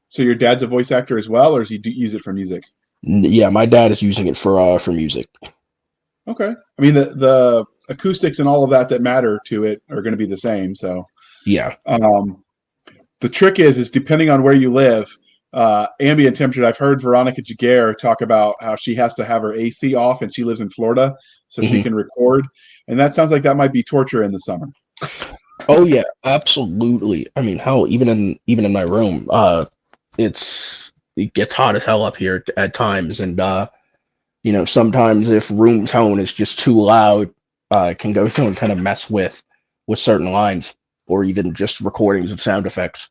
so your dad's a voice actor as well, or does he use it for music? Yeah, my dad is using it for music. Okay. I mean the acoustics and all of that matter to it are going to be the same. So Yeah. um, the trick is depending on where you live, ambient temperature. I've heard Veronica Jaguar talk about how she has to have her AC off, and she lives in Florida, so she hmm can record. And that sounds like that might be torture in the summer. Oh yeah, absolutely. I mean, hell, even in my room, it gets hot as hell up here at times, and sometimes if room tone is just too loud, it can go through and kind of mess with certain lines or even just recordings of sound effects.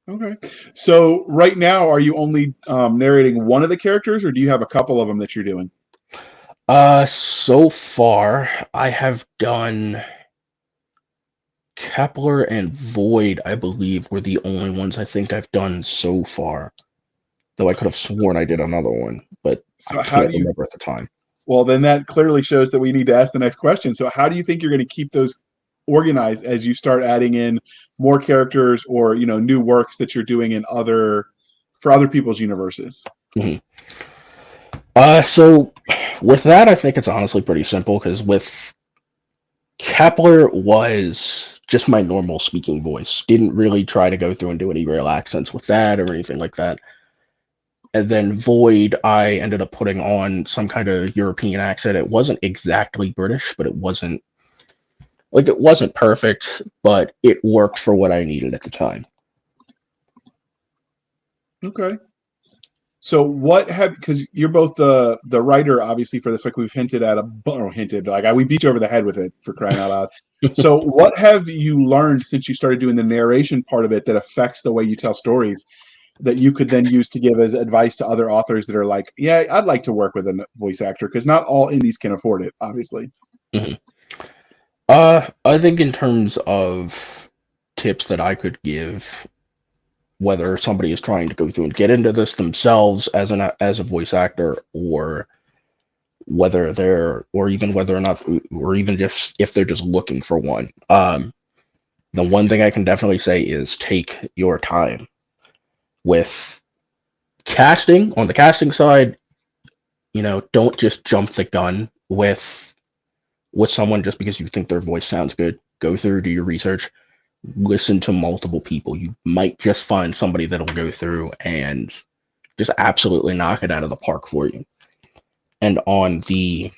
Okay. So right now, are you only narrating one of the characters, or do you have a couple of them that you're doing? So far I have done Kepler and Void, I believe, were the only ones I think I've done so far. Though I could have sworn I did another one, but I So how can't do you? remember at the time. Well, then that clearly shows that we need to ask the next question. So how do you think you're going to keep those organized as you start adding in more characters, or new works that you're doing in other people's universes? Mhm. So with that, I think it's honestly pretty simple because with Kepler was just my normal speaking voice. Didn't really try to go through and do any real accents with that or anything like that. And then Void, I ended up putting on some kind of European accent. It wasn't exactly British, but it wasn't perfect, but it worked for what I needed at the time. Okay. So what have, because you're both the writer obviously for this, like we've hinted at hinted, like we beat you over the head with it, for crying out loud. So what have you learned since you started doing the narration part of it that affects the way you tell stories, that you could then use to give as advice to other authors that are like, yeah, I'd like to work with a voice actor, because not all indies can afford it, obviously. Mhm. I think in terms of tips that I could give, whether somebody is trying to go through and get into this themselves as a voice actor, or whether or not, or even just if they're just looking for one. The one thing I can definitely say is take your time with casting. On the casting side, don't just jump the gun with someone just because you think their voice sounds good. Go through, do your research, listen to multiple people. You might just find somebody that'll go through and just absolutely knock it out of the park for you. And on the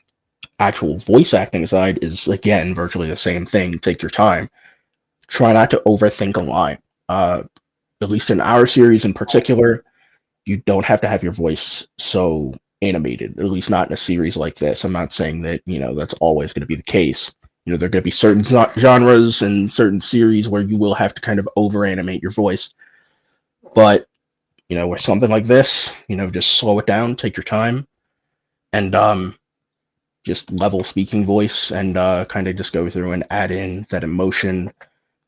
actual voice acting side is again virtually the same thing. Take your time. Try not to overthink a line. At least in our series in particular, you don't have to have your voice so animated, at least not in a series like this. I'm not saying that, that's always going to be the case. There are going to be certain genres and certain series where you will have to kind of over animate your voice. But, with something like this, just slow it down, take your time, and just level speaking voice, and kind of just go through and add in that emotion,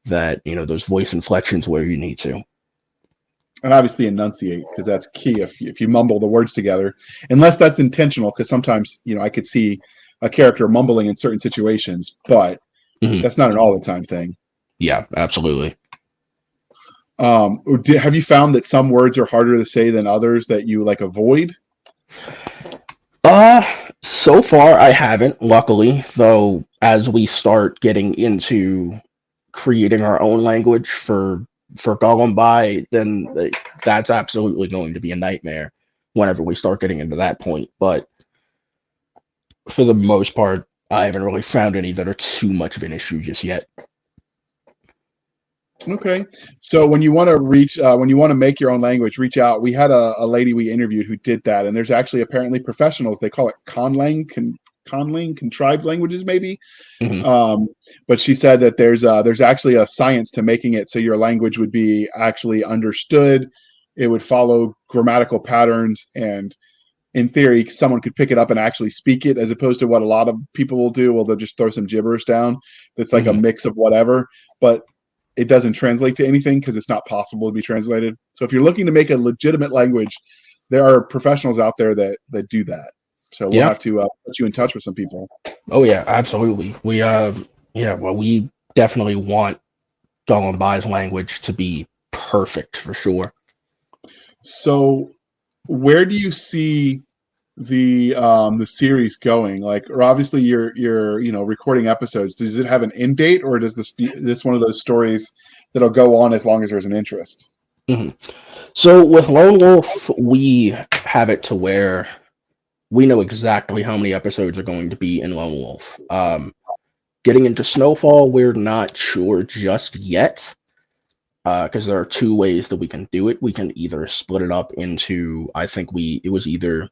that, those voice inflections where you need to. And obviously enunciate, because that's key. If you mumble the words together, unless that's intentional, because sometimes I could see a character mumbling in certain situations, but Mhm. that's not an all the time thing. Yeah, absolutely. Have you found that some words are harder to say than others that you like avoid? Uh, so far I haven't, luckily, though as we start getting into creating our own language for Gollum then that's absolutely going to be a nightmare whenever we start getting into that point. But for the most part, I haven't really found any that are too much of an issue just yet. Okay. So when you want to when you want to make your own language, reach out. We had a lady we interviewed who did that, and there's actually apparently professionals. They call it conlang, contrived languages, maybe. Hmm. Um, but she said that there's actually a science to making it so your language would be actually understood. It would follow grammatical patterns, and in theory, someone could pick it up and actually speak it, as opposed to what a lot of people will do. Well, they'll just throw some gibberish down. That's like a Hmm. mix of whatever, but it doesn't translate to anything because it's not possible to be translated. So if you're looking to make a legitimate language, there are professionals out there that do that. So we'll Yeah. have to put you in touch with some people. Oh yeah, absolutely. Yeah, well, we definitely want Gollum language to be perfect for sure. So where do you see the series going? Like, or obviously you're recording episodes. Does it have an end date, or does this one of those stories that'll go on as long as there's an interest? Hmm. So with Lone Wolf, we have it to where we know exactly how many episodes are going to be in Lone Wolf. Getting into Snowfall, we're not sure just yet, because there are two ways that we can do it. We can either split it up into, I think it was either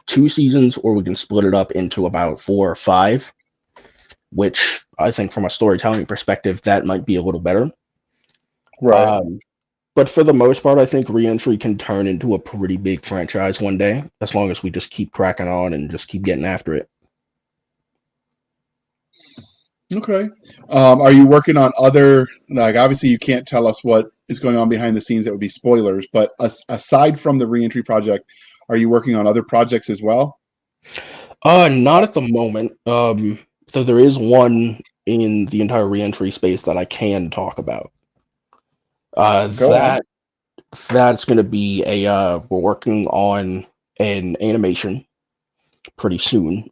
2 seasons, or we can split it up into about 4 or 5, which I think from a storytelling perspective, that might be a little better. Right. Um, but for the most part, I think Reentry can turn into a pretty big franchise one day, as long as we just keep cracking on and just keep getting after it. Okay. Are you working on other, like, obviously you can't tell us what is going on behind the scenes, that would be spoilers, but aside from the reentry project, are you working on other projects as well? Not at the moment. So there is one in the entire Reentry space that I can talk about. Uh, Go on. that that's going to be we're working on an animation pretty soon.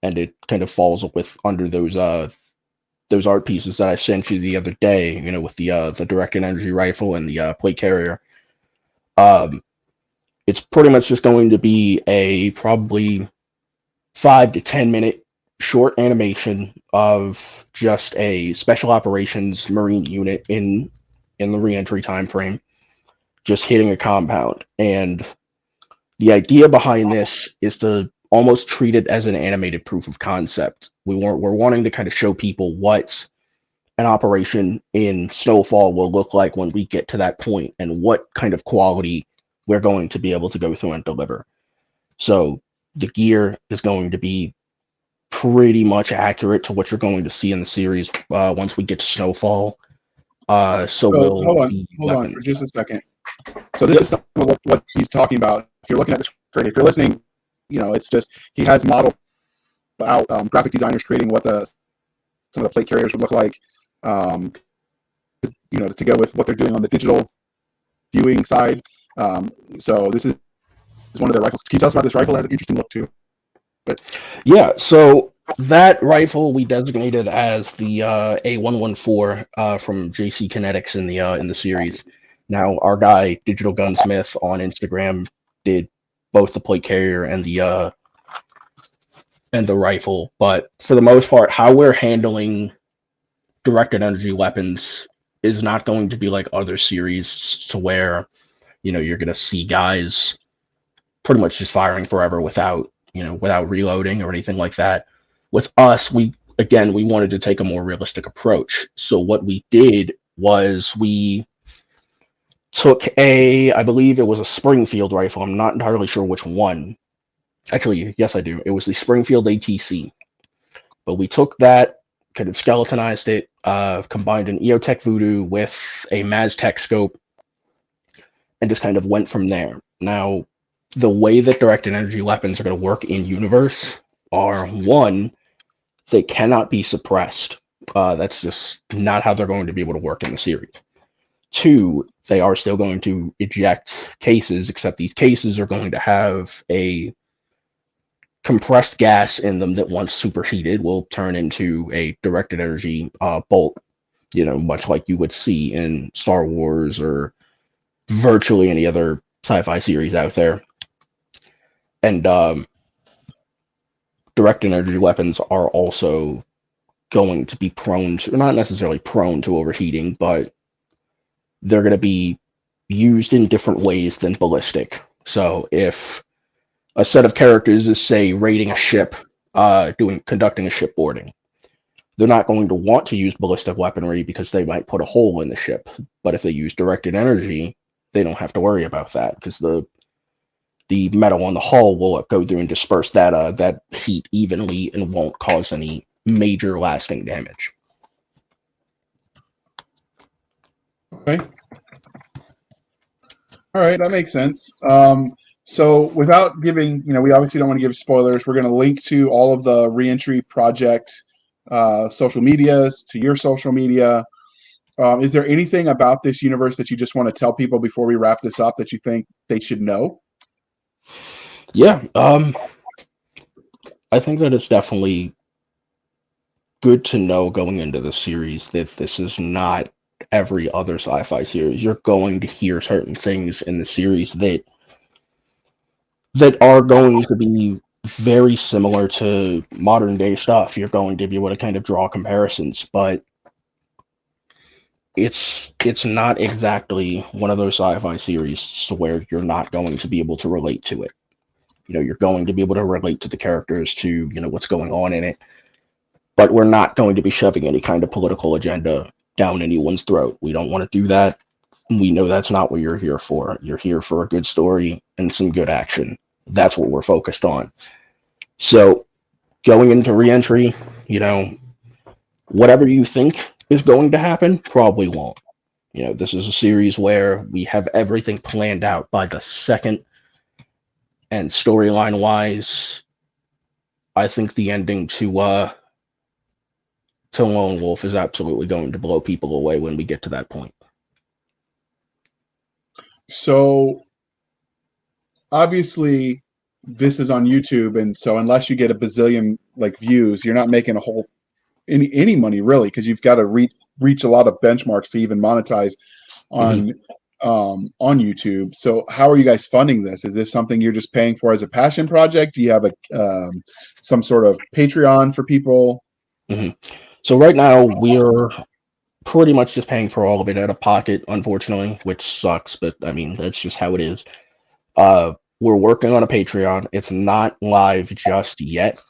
And it kind of falls with under those art pieces that I sent you the other day, with the directed energy rifle and the plate carrier. Um, it's pretty much just going to be a probably 5 to 10 minute short animation of just a special operations marine unit in the reentry time frame, just hitting a compound. And the idea behind this is to almost treat it as an animated proof of concept. We're wanting to kind of show people what an operation in Snowfall will look like when we get to that point, and what kind of quality we're going to be able to go through and deliver. So the gear is going to be pretty much accurate to what you're going to see in the series once we get to Snowfall. So So will hold on, the hold on for weapons. just a second. So this is Yep. some of what he's talking about. If you're looking at the screen, if you're listening, it's just he has modeled out graphic designers creating what the some of the plate carriers would look like, um, to go with what they're doing on the digital viewing side. Um, so this is one of their rifles. Can you tell us about this rifle? It has an interesting look too. But Yeah. So that rifle we designated as the A114 from JC Kinetics in the series. Now our guy Digital Gunsmith on Instagram did both the plate carrier and the rifle, but for the most part, how we're handling directed energy weapons is not going to be like other series, to where you're going to see guys pretty much just firing forever without reloading or anything like that. With us, we wanted to take a more realistic approach. So what we did was we took I believe it was a Springfield rifle. I'm not entirely sure which one. Actually, yes, I do. It was the Springfield ATC. But we took that, kind of skeletonized it, combined an EOTech Voodoo with a Maztec scope, and just kind of went from there. Now, the way that directed energy weapons are going to work in universe are, one, they cannot be suppressed. That's just not how they're going to be able to work in the series. Two, they are still going to eject cases, except these cases are going to have a compressed gas in them that, once superheated, will turn into a directed energy bolt, much like you would see in Star Wars or virtually any other sci-fi series out there. And directed energy weapons are also going to be prone to, not necessarily prone to overheating, but they're going to be used in different ways than ballistic. So if a set of characters is, say, raiding a ship, conducting a shipboarding, they're not going to want to use ballistic weaponry because they might put a hole in the ship. But if they use directed energy, they don't have to worry about that, because the metal on the hull will go through and disperse that heat evenly and won't cause any major lasting damage. Okay. All right, that makes sense. So without giving, we obviously don't want to give spoilers. We're going to link to all of the Reentry Project social medias, to your social media. Is there anything about this universe that you just want to tell people before we wrap this up that you think they should know? Yeah, I think that it's definitely good to know going into the series that this is not every other sci-fi series. You're going to hear certain things in the series that are going to be very similar to modern day stuff. You're going to be able to kind of draw comparisons, but it's not exactly one of those sci-fi series where you're not going to be able to relate to it. You're going to be able to relate to the characters, to what's going on in it, but we're not going to be shoving any kind of political agenda down anyone's throat. We don't want to do that. We know that's not what you're here for. You're here for a good story and some good action. That's what we're focused on. So going into Reentry, whatever you think is going to happen probably won't. This is a series where we have everything planned out by the second, and storyline wise, I think the ending to Lone Wolf is absolutely going to blow people away when we get to that point. So obviously this is on YouTube, and so unless you get a bazillion views, you're not making any money really, because you've got to reach a lot of benchmarks to even monetize on YouTube. So how are you guys funding this? Is this something you're just paying for as a passion project? Do you have some sort of Patreon for people? So right now we're pretty much just paying for all of it out of pocket, unfortunately, which sucks, but I mean, that's just how it is. We're working on a Patreon. It's not live just yet,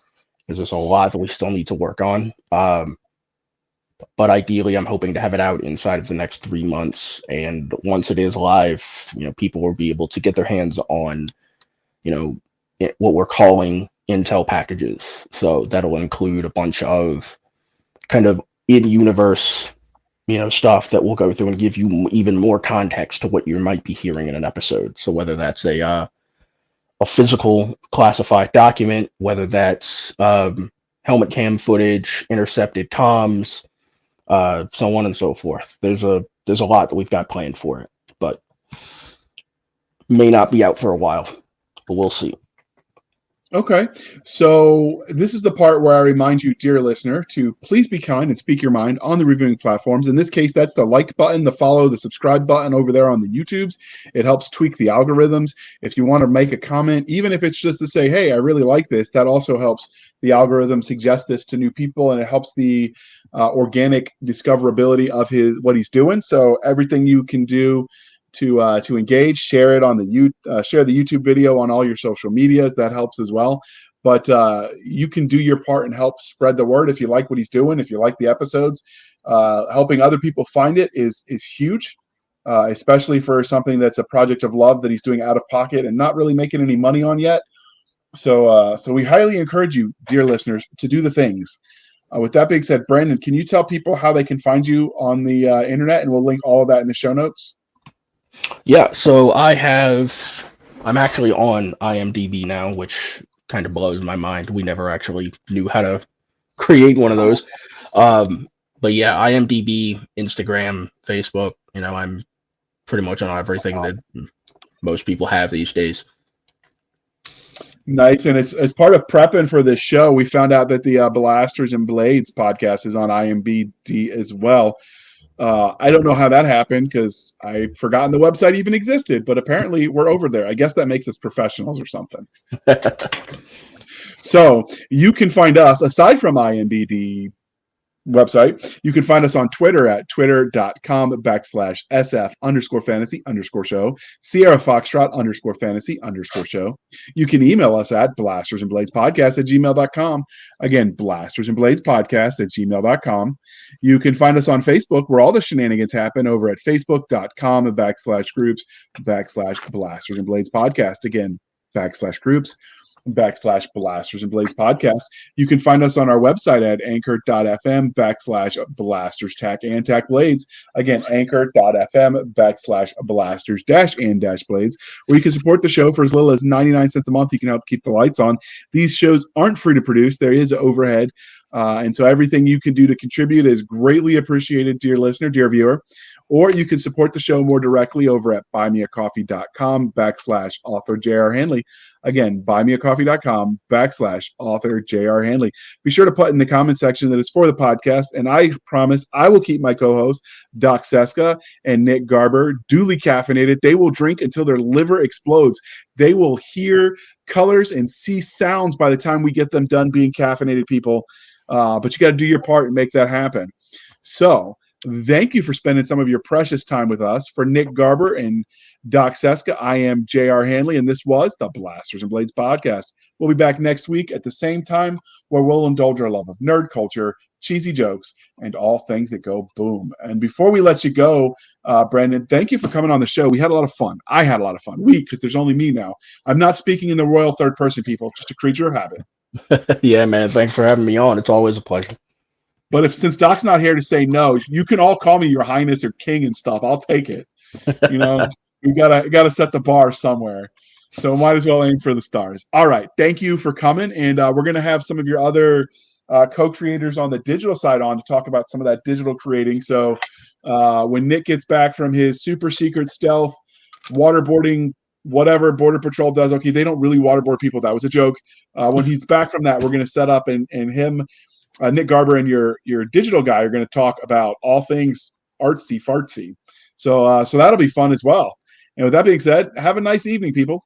because there's a lot that we still need to work on. But ideally, I'm hoping to have it out inside of the next 3 months. And once it is live, people will be able to get their hands on, what we're calling intel packages. So that'll include a bunch of kind of in-universe, stuff that will go through and give you even more context to what you might be hearing in an episode. So whether that's a physical classified document, whether that's helmet cam footage, intercepted comms, so on and so forth. There's a lot that we've got planned for it, but may not be out for a while, but we'll see. Okay, so this is the part where I remind you, dear listener, to please be kind and speak your mind on the reviewing platforms. In this case, that's the like button, the follow, the subscribe button over there on the YouTubes. It helps tweak the algorithms. If you want to make a comment, even if it's just to say, hey, I really like this, that also helps the algorithm suggest this to new people, and it helps the organic discoverability of what he's doing. So everything you can do to engage, share it on share the YouTube video on all your social medias. That helps as well. But you can do your part and help spread the word if you like what he's doing. If you like the episodes, helping other people find it is huge, especially for something that's a project of love that he's doing out of pocket and not really making any money on yet. So we highly encourage you, dear listeners, to do the things. With that being said, Brandon, can you tell people how they can find you on the internet? And we'll link all of that in the show notes. Yeah, so I'm actually on IMDb now, which kind of blows my mind. We never actually knew how to create one of those. But yeah, IMDb, Instagram, Facebook, I'm pretty much on everything that most people have these days. Nice. And as part of prepping for this show, we found out that the Blasters and Blades podcast is on IMDb as well. I don't know how that happened because I'd forgotten the website even existed, but apparently we're over there. I guess that makes us professionals or something. So you can find us, aside from IMDb website, you can find us on Twitter at twitter.com/SF_fantasy_show, Sierra Foxtrot _fantasy_show. You can email us at blastersandbladespodcast@gmail.com. Again, blastersandbladespodcast@gmail.com. You can find us on Facebook where all the shenanigans happen over at facebook.com/groups/Blasters and Blades Podcast. Again, /groups/Blasters and Blades Podcast. You can find us on our website at anchor.fm/Blasters Tack and Tack Blades. Again, anchor.fm/Blasters and Blades, where you can support the show for as little as 99 cents a month. You can help keep the lights on. These shows aren't free to produce. There is overhead. And so everything you can do to contribute is greatly appreciated, dear listener, dear viewer. Or you can support the show more directly over at buymeacoffee.com/author J.R. Handley. Again, buymeacoffee.com/author J.R. Handley. Be sure to put in the comment section that it's for the podcast, and I promise I will keep my co-hosts, Doc Cisca and Nick Garber, duly caffeinated. They will drink until their liver explodes. They will hear colors and see sounds by the time we get them done being caffeinated, people. But you got to do your part and make that happen. So, thank you for spending some of your precious time with us. For Nick Garber and Doc Cisca, I am J.R. Handley, and this was the Blasters and Blades podcast. We'll be back next week at the same time, where we'll indulge our love of nerd culture, cheesy jokes, and all things that go boom. And before we let you go, Brandon, thank you for coming on the show. We had a lot of fun. I had a lot of fun. Because there's only me now. I'm not speaking in the royal third person, people, just a creature of habit. Yeah, man. Thanks for having me on. It's always a pleasure. But since Doc's not here to say no, you can all call me Your Highness or King and stuff. I'll take it. We gotta set the bar somewhere. So might as well aim for the stars. All right, thank you for coming, and we're gonna have some of your other co-creators on the digital side on to talk about some of that digital creating. So when Nick gets back from his super secret stealth waterboarding, whatever Border Patrol does, okay, they don't really waterboard people. That was a joke. When he's back from that, we're gonna set up and him. Nick Garber and your digital guy are going to talk about all things artsy fartsy. So that'll be fun as well. And with that being said, have a nice evening, people.